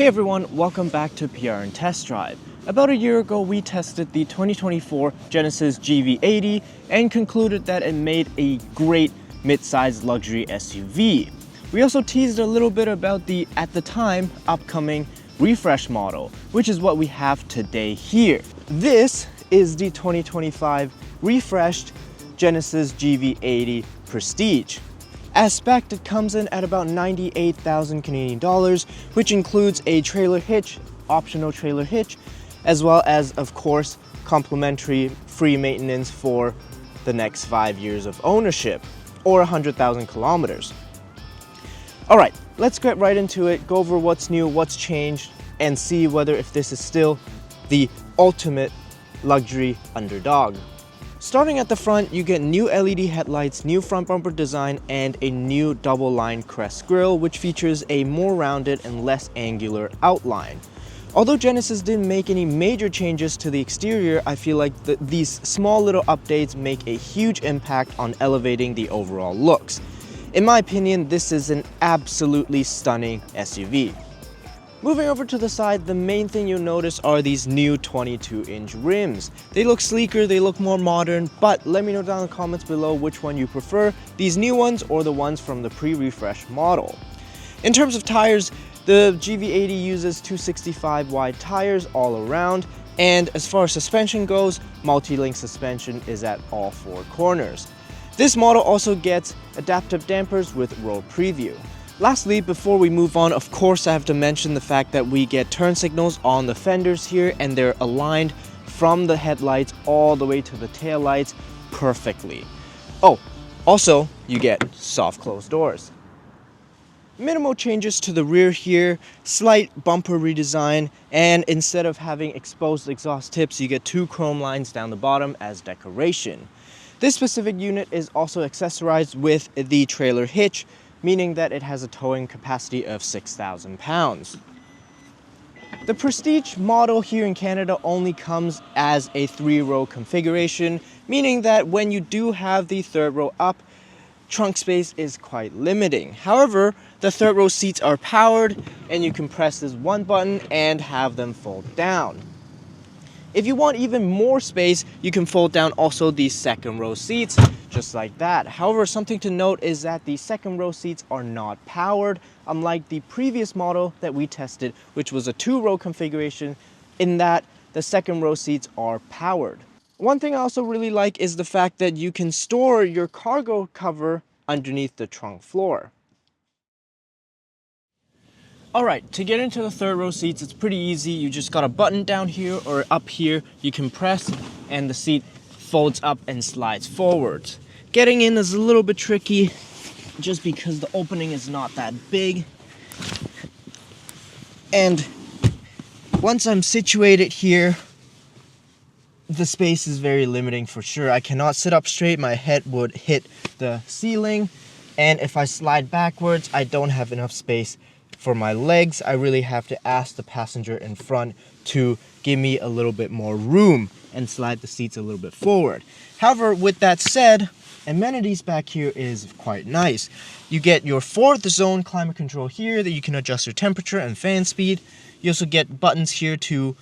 Hey everyone, welcome back to PR and Test Drive. About a year ago, we tested the 2024 Genesis GV80 and concluded that it made a great mid-sized luxury SUV. We also teased a little bit about the, at the time, upcoming refresh model, which is what we have today here. This is the 2025 refreshed Genesis GV80 Prestige. As spec'd, it comes in at about 98,000 Canadian dollars, which includes a trailer hitch, optional trailer hitch, as well as, of course, complimentary free maintenance for the next 5 years of ownership, or 100,000 kilometers. All right, let's get right into it, go over what's new, what's changed, and see whether if this is still the ultimate luxury underdog. Starting at the front, you get new LED headlights, new front bumper design, and a new double-line crest grille, which features a more rounded and less angular outline. Although Genesis didn't make any major changes to the exterior, I feel like these small little updates make a huge impact on elevating the overall looks. In my opinion, this is an absolutely stunning SUV. Moving over to the side, the main thing you'll notice are these new 22-inch rims. They look sleeker, they look more modern, but let me know down in the comments below which one you prefer, these new ones or the ones from the pre-refresh model. In terms of tires, the GV80 uses 265 wide tires all around, and as far as suspension goes, multi-link suspension is at all 4 corners. This model also gets adaptive dampers with roll preview. Lastly, before we move on, of course I have to mention the fact that we get turn signals on the fenders here, and they're aligned from the headlights all the way to the taillights perfectly. Oh, also you get soft closed doors. Minimal changes to the rear here, slight bumper redesign, and instead of having exposed exhaust tips, you get 2 chrome lines down the bottom as decoration. This specific unit is also accessorized with the trailer hitch, meaning that it has a towing capacity of 6,000 pounds. The Prestige model here in Canada only comes as a 3-row configuration, meaning that when you do have the 3rd row up, trunk space is quite limiting. However, the 3rd row seats are powered, and you can press this one button and have them fold down. If you want even more space, you can fold down also the 2nd row seats, just like that. However, something to note is that the 2nd row seats are not powered, unlike the previous model that we tested, which was a 2-row configuration, in that the 2nd row seats are powered. One thing I also really like is the fact that you can store your cargo cover underneath the trunk floor. Alright, to get into the 3rd row seats, it's pretty easy. You just got a button down here or up here. You can press and the seat folds up and slides forwards. Getting in is a little bit tricky just because the opening is not that big. And once I'm situated here, the space is very limiting for sure. I cannot sit up straight, my head would hit the ceiling. And if I slide backwards, I don't have enough space for my legs. I really have to ask the passenger in front to give me a little bit more room and slide the seats a little bit forward. However, with that said, amenities back here is quite nice. You get your 4th zone climate control here that you can adjust your temperature and fan speed. You also get buttons here to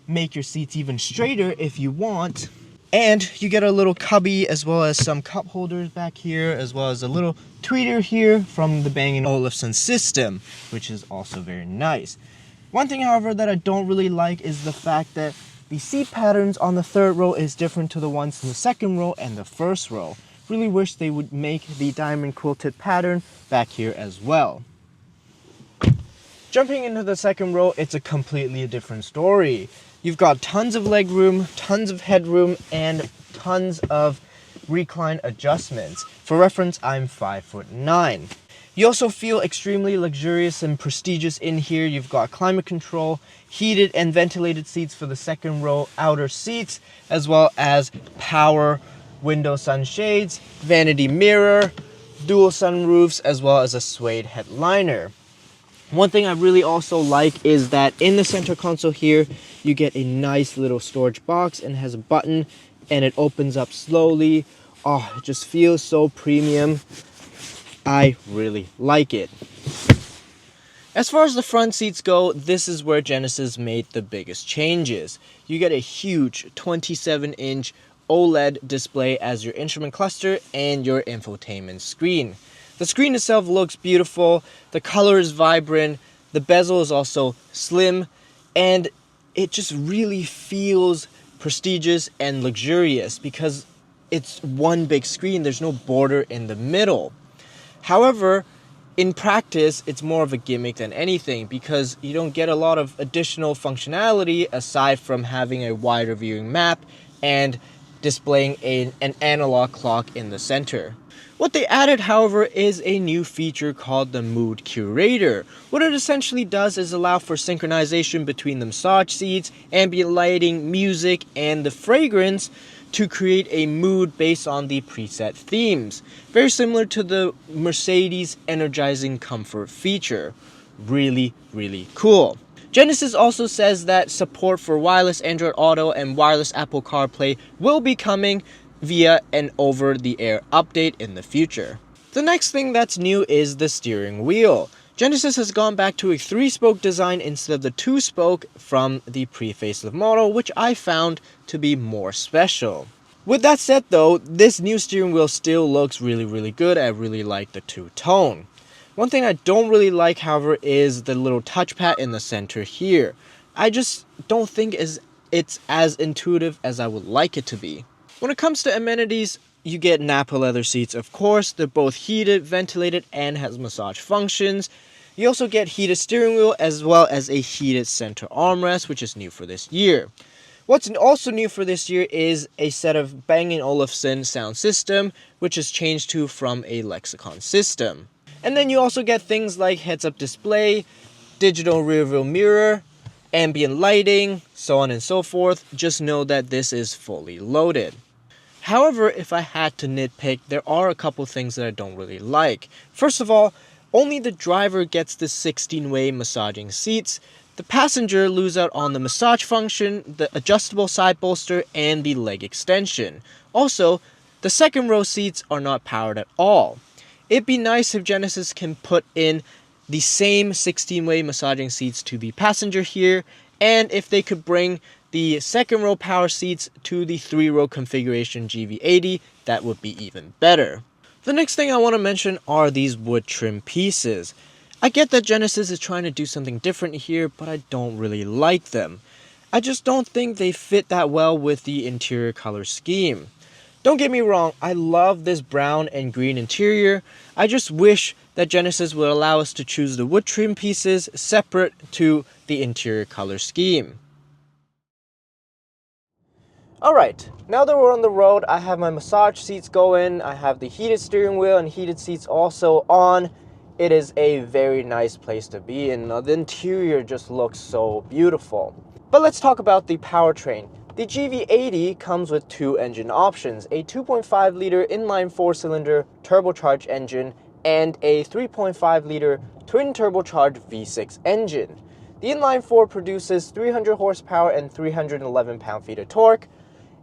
make your seats even straighter if you want. And you get a little cubby as well as some cup holders back here, as well as a little tweeter here from the Bang & Olufsen system, which is also very nice. One thing, however, that I don't really like is the fact that the seat patterns on the 3rd row is different to the ones in the 2nd row and the 1st row. Really wish they would make the diamond quilted pattern back here as well. Jumping into the 2nd row, it's a completely different story. You've got tons of leg room, tons of headroom, and tons of recline adjustments. For reference, I'm 5'9". You also feel extremely luxurious and prestigious in here. You've got climate control, heated and ventilated seats for the 2nd row outer seats, as well as power window sunshades, vanity mirror, dual sunroofs, as well as a suede headliner. One thing I really also like is that in the center console here, you get a nice little storage box and has a button and it opens up slowly. Oh, it just feels so premium. I really like it. As far as the front seats go, this is where Genesis made the biggest changes. You get a huge 27-inch OLED display as your instrument cluster and your infotainment screen. The screen itself looks beautiful, the color is vibrant, the bezel is also slim, and it just really feels prestigious and luxurious because it's one big screen, there's no border in the middle. However, in practice, it's more of a gimmick than anything because you don't get a lot of additional functionality aside from having a wider viewing map and displaying an analog clock in the center. What they added, however, is a new feature called the Mood Curator. What it essentially does is allow for synchronization between the massage seats, ambient lighting, music, and the fragrance to create a mood based on the preset themes. Very similar to the Mercedes energizing comfort feature. Really, really cool. Genesis also says that support for wireless Android Auto and wireless Apple CarPlay will be coming via an over-the-air update in the future. The next thing that's new is the steering wheel. Genesis has gone back to a 3-spoke design instead of the 2-spoke from the pre-facelift model, which I found to be more special. With that said though, this new steering wheel still looks really, really good. I really like the two-tone. One thing I don't really like, however, is the little touchpad in the center here. I just don't think it's as intuitive as I would like it to be. When it comes to amenities, you get Napa leather seats, of course. They're both heated, ventilated, and has massage functions. You also get heated steering wheel as well as a heated center armrest, which is new for this year. What's also new for this year is a set of Bang & Olufsen sound system, which is changed to from a Lexicon system. And then you also get things like heads-up display, digital rear-view mirror, ambient lighting, so on and so forth. Just know that this is fully loaded. However, if I had to nitpick, there are a couple things that I don't really like. First of all, only the driver gets the 16-way massaging seats. The passenger loses out on the massage function, the adjustable side bolster, and the leg extension. Also, the second row seats are not powered at all. It'd be nice if Genesis can put in the same 16-way massaging seats to the passenger here, and if they could bring the second row power seats to the 3-row configuration GV80, that would be even better. The next thing I want to mention are these wood trim pieces. I get that Genesis is trying to do something different here, but I don't really like them. I just don't think they fit that well with the interior color scheme. Don't get me wrong, I love this brown and green interior. I just wish that Genesis would allow us to choose the wood trim pieces separate to the interior color scheme. Alright, now that we're on the road, I have my massage seats going, I have the heated steering wheel and heated seats also on. It is a very nice place to be in. The interior just looks so beautiful. But let's talk about the powertrain. The GV80 comes with 2 engine options, a 2.5-liter inline 4-cylinder turbocharged engine and a 3.5-liter twin turbocharged V6 engine. The inline 4 produces 300 horsepower and 311 pound-feet of torque,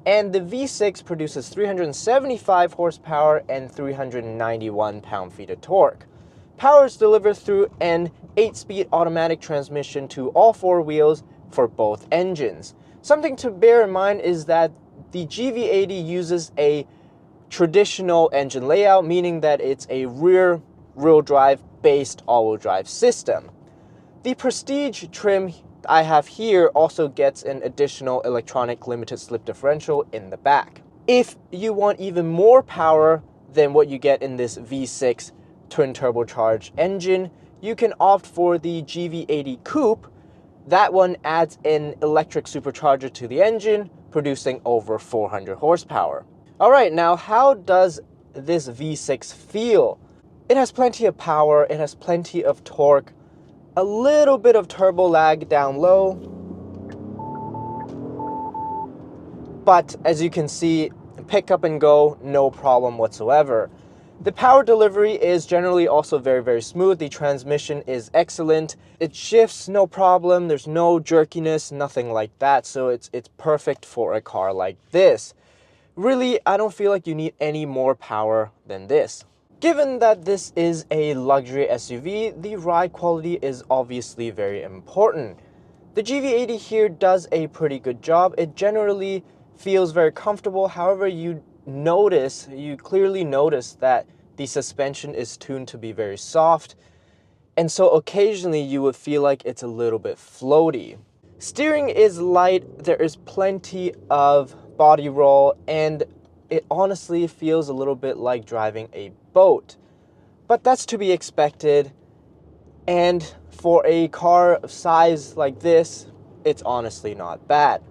and the V6 produces 375 horsepower and 391 pound-feet of torque. Power is delivered through an 8-speed automatic transmission to all 4 wheels for both engines. Something to bear in mind is that the GV80 uses a traditional engine layout, meaning that it's a rear-wheel drive based all-wheel drive system. The Prestige trim I have here also gets an additional electronic limited slip differential in the back. If you want even more power than what you get in this V6 twin turbocharged engine, you can opt for the GV80 Coupe. That one adds an electric supercharger to the engine, producing over 400 horsepower. Alright, now how does this V6 feel? It has plenty of power, it has plenty of torque, a little bit of turbo lag down low, but as you can see, pick up and go, no problem whatsoever. The power delivery is generally also very, very smooth. The transmission is excellent. It shifts no problem. There's no jerkiness, nothing like that. So it's perfect for a car like this. Really, I don't feel like you need any more power than this. Given that this is a luxury SUV, the ride quality is obviously very important. The GV80 here does a pretty good job. It generally feels very comfortable. However, you clearly notice that the suspension is tuned to be very soft, and so occasionally you would feel like it's a little bit floaty. Steering is light, there is plenty of body roll, and it honestly feels a little bit like driving a boat. But that's to be expected, and for a car of size like this, it's honestly not bad.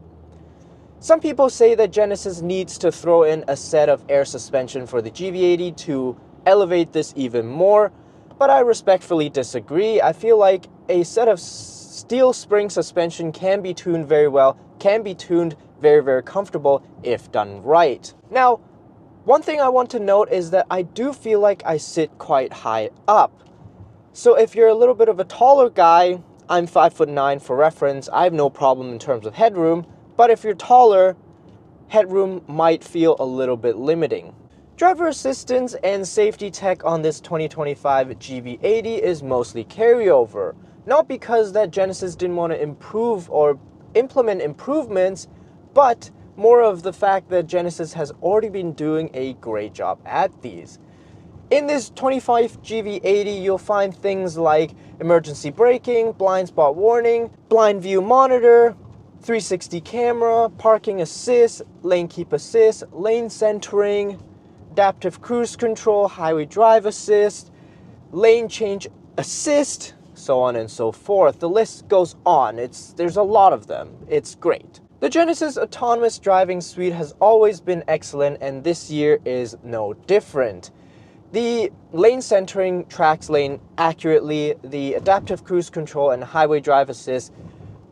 Some people say that Genesis needs to throw in a set of air suspension for the GV80 to elevate this even more, but I respectfully disagree. I feel like a set of steel spring suspension can be tuned very well, can be tuned very, very comfortable if done right. Now, one thing I want to note is that I do feel like I sit quite high up. So if you're a little bit of a taller guy, I'm 5'9" for reference, I have no problem in terms of headroom, but if you're taller, headroom might feel a little bit limiting. Driver assistance and safety tech on this 2025 GV80 is mostly carryover. Not because that Genesis didn't want to improve or implement improvements, but more of the fact that Genesis has already been doing a great job at these. In this 25 GV80, you'll find things like emergency braking, blind spot warning, blind view monitor, 360 camera, parking assist, lane keep assist, lane centering, adaptive cruise control, highway drive assist, lane change assist, so on and so forth. The list goes on. There's a lot of them. It's great. The Genesis Autonomous Driving Suite has always been excellent, and this year is no different. The lane centering tracks lane accurately, the adaptive cruise control and highway drive assist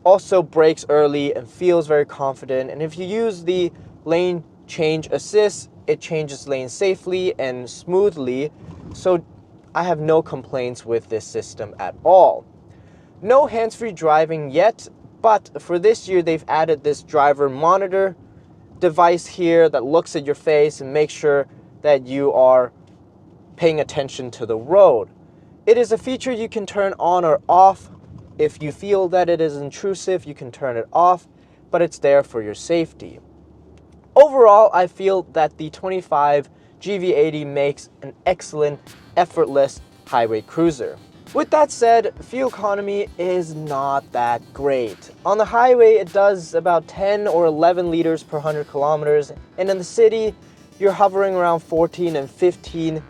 also brakes early and feels very confident, and if you use the lane change assist, it changes lanes safely and smoothly, so I have no complaints with this system at all. No hands-free driving yet, but for this year they've added this driver monitor device here that looks at your face and makes sure that you are paying attention to the road. It is a feature you can turn on or off. If you feel that it is intrusive, you can turn it off, but it's there for your safety. Overall, I feel that the 25 GV80 makes an excellent, effortless highway cruiser. With that said, fuel economy is not that great. On the highway, it does about 10 or 11 liters per 100 kilometers, and in the city, you're hovering around 14 and 15,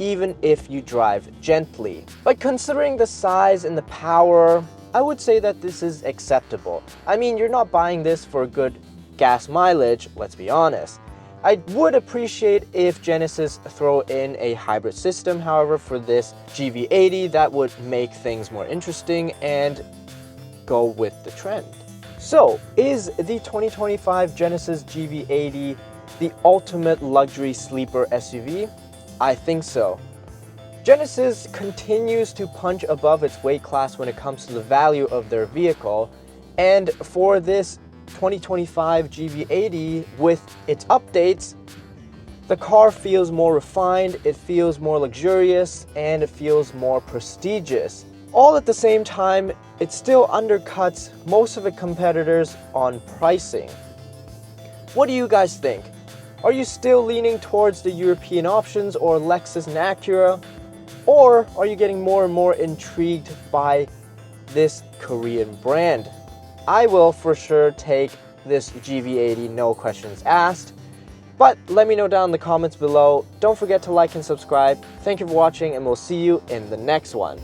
even if you drive gently. But considering the size and the power, I would say that this is acceptable. I mean, you're not buying this for good gas mileage, let's be honest. I would appreciate if Genesis throw in a hybrid system, however, for this GV80, that would make things more interesting and go with the trend. So, is the 2025 Genesis GV80 the ultimate luxury sleeper SUV? I think so. Genesis continues to punch above its weight class when it comes to the value of their vehicle, and for this 2025 GV80 with its updates, the car feels more refined, it feels more luxurious, and it feels more prestigious. All at the same time, it still undercuts most of its competitors on pricing. What do you guys think? Are you still leaning towards the European options or Lexus and Acura? Or are you getting more and more intrigued by this Korean brand? I will for sure take this GV80, no questions asked. But let me know down in the comments below. Don't forget to like and subscribe. Thank you for watching, and we'll see you in the next one.